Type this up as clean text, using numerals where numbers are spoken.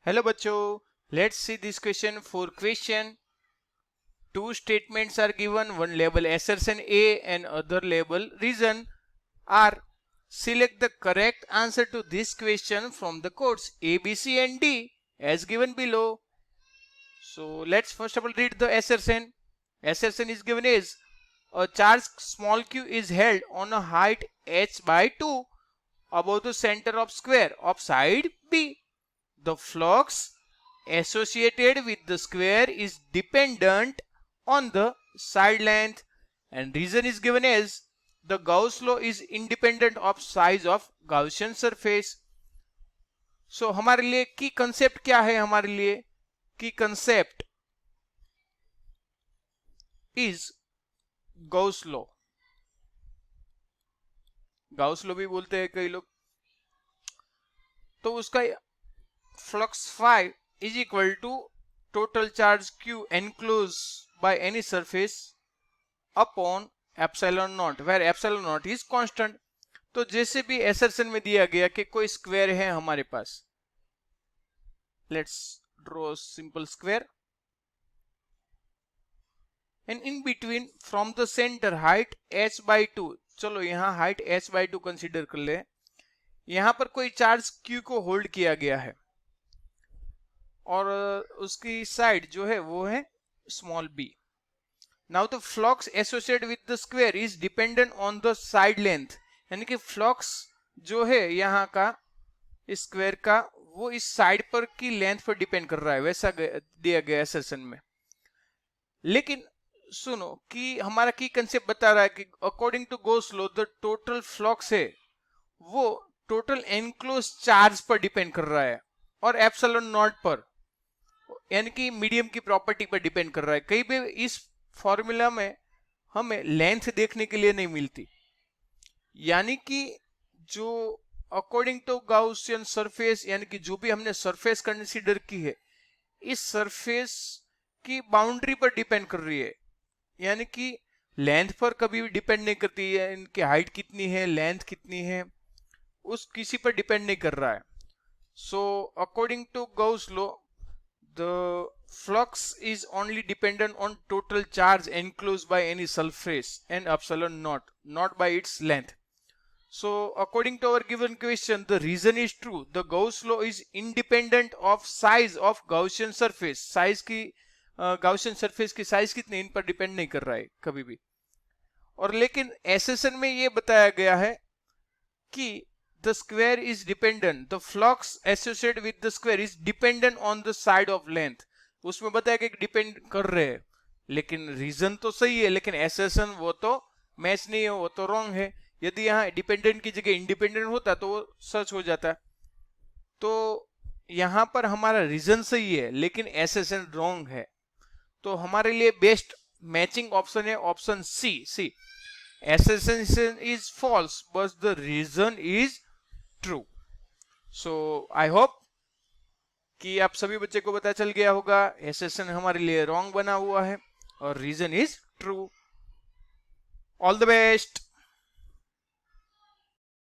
Hello बच्चों, let's see this question. For question, two statements are given, one label assertion A and other label reason R. Select the correct answer to this question from the codes A, B, C and D as given below. So let's first of all read the assertion. Assertion is given as a charge small q is held on a height h by 2 above the center of square of side B. The flux associated with the square is dependent on the side length, and reason is given as the Gauss law is independent of size of Gaussian surface. So हमारे लिए की concept क्या है? हमारे लिए की concept is Gauss law. Gauss law भी बोलते हैं कई लोग. तो उसका flux phi is equal to total charge q enclosed by any surface upon epsilon naught, where epsilon naught is constant. तो जैसे भी एसर्शन में दिया गया कि कोई स्क्वायर है हमारे पास, let's draw simple square and in between from the centre height h by 2. चलो यहां हाइट h by 2 कंसीडर कर ले. यहां पर कोई चार्ज q को होल्ड किया गया है और उसकी साइड जो है वो है small b. Now the flux associated with the square is dependent on the side length, यानी कि फ्लक्स जो है यहाँ का स्क्वायर का वो इस साइड पर की लेंथ पर डिपेंड कर रहा है, वैसा दिया गया सेशन में. लेकिन सुनो कि हमारा की कंसेप्ट बता रहा है कि according to Gauss law the total flux है वो टोटल एनक्लोज चार्ज पर डिपेंड कर रहा है और एप्सिलॉन नॉट पर, यानी कि मीडियम की प्रॉपर्टी पर डिपेंड कर रहा है. कई भी इस फॉर्मूला में हमें लेंथ देखने के लिए नहीं मिलती, यानी कि जो अकॉर्डिंग टू गाउसियन सरफेस, यानी कि जो भी हमने सरफेस कंसीडर की है इस सरफेस की बाउंड्री पर डिपेंड कर रही है, यानी कि लेंथ पर कभी भी डिपेंड नहीं करती है. इनकी हाइट कितनी है, लेंथ कितनी है, उस किसी पर डिपेंड नहीं कर रहा है. So according to Gauss law the flux is only dependent on total charge enclosed by any surface and epsilon naught, not by its length. So according to our given question, the reason is true. The Gauss law is independent of size of Gaussian surface. Size की Gaussian surface की size कितनी, इन पर depend नहीं कर रहा है कभी भी. और लेकिन एसेशन में ये बताया गया है कि the square is dependent, the flux associated with the square is dependent on the side of length. उसमें बताया कि डिपेंड कर रहे हैं, लेकिन रीजन तो सही है, लेकिन एसेशन वो तो मैच नहीं है, वो तो रॉन्ग है. यदि यहाँ डिपेंडेंट की जगह इंडिपेंडेंट होता तो वो सच हो जाता. तो यहाँ पर हमारा रीजन सही है लेकिन एसेशन रॉन्ग है, तो हमारे लिए बेस्ट मैचिंग ऑप्शन है option C. Assertion is false but the reason is true. So I hope कि आप सभी बच्चे को पता चल गया होगा assertion हमारे लिए wrong बना हुआ है और reason is true. All the best.